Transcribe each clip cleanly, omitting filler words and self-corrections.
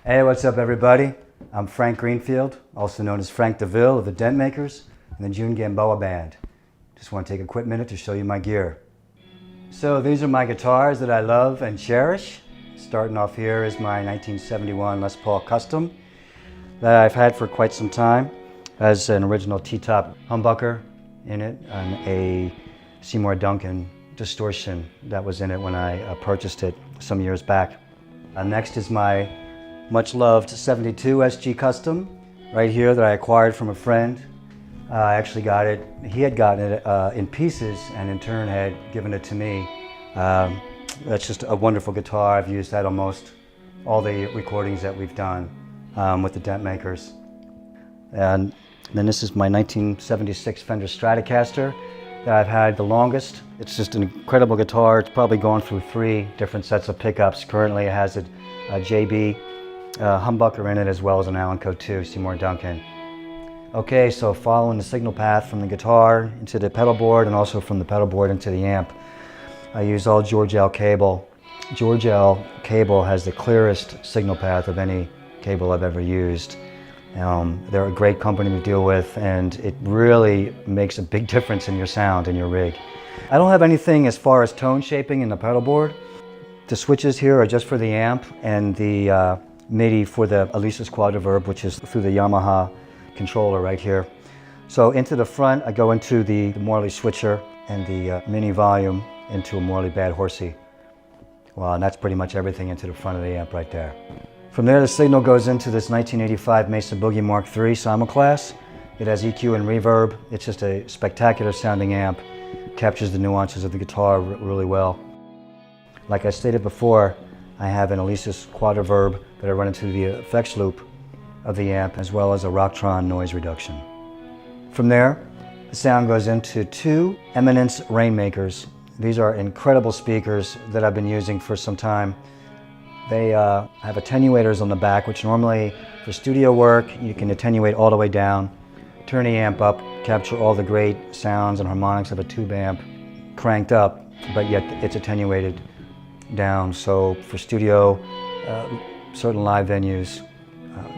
Hey, what's up everybody? I'm Frank Greenfield, also known as Frank DeVille of the Dent Makers and the June Gamboa Band. Just want to take a quick minute to show you my gear. So these are my guitars that I love and cherish. Starting off here is my 1971 Les Paul Custom that I've had for quite some time. Has an original T-top humbucker in it and a Seymour Duncan distortion that was in it when I purchased it some years back. Next is my much loved 72 SG Custom right here that I acquired from a friend. I actually got it, he had gotten it in pieces and in turn had given it to me. That's just a wonderful guitar. I've used that almost all the recordings that we've done with the Dent Makers. And then this is my 1976 Fender Stratocaster that I've had the longest. It's just an incredible guitar. It's probably gone through 3 different sets of pickups. Currently it has a JB humbucker in it as well as an Allen Co. 2 Seymour Duncan. Okay, so following the signal path from the guitar into the pedal board and also from the pedal board into the amp, I use all George L cable. George L cable has the clearest signal path of any cable I've ever used. They're a great company to deal with and it really makes a big difference in your sound and your rig. I don't have anything as far as tone shaping in the pedal board. The switches here are just for the amp and the MIDI for the Alesis Quadriverb, which is through the Yamaha controller right here. So into the front, I go into the Morley switcher and the mini volume into a Morley Bad Horsey. Well, and that's pretty much everything into the front of the amp right there. From there, the signal goes into this 1985 Mesa Boogie Mark III Simulclass. It has EQ and reverb. It's just a spectacular sounding amp. Captures the nuances of the guitar really well. Like I stated before, I have an Alesis Quadriverb that I run into the effects loop of the amp as well as a Rocktron noise reduction. From there, the sound goes into 2 Eminence Rainmakers. These are incredible speakers that I've been using for some time. They have attenuators on the back, which normally for studio work you can attenuate all the way down, turn the amp up, capture all the great sounds and harmonics of a tube amp cranked up, but yet it's attenuated down. So for studio, certain live venues,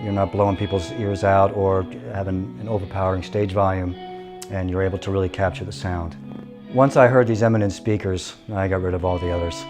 you're not blowing people's ears out or having an overpowering stage volume, and you're able to really capture the sound. Once I heard these Eminence speakers, I got rid of all the others.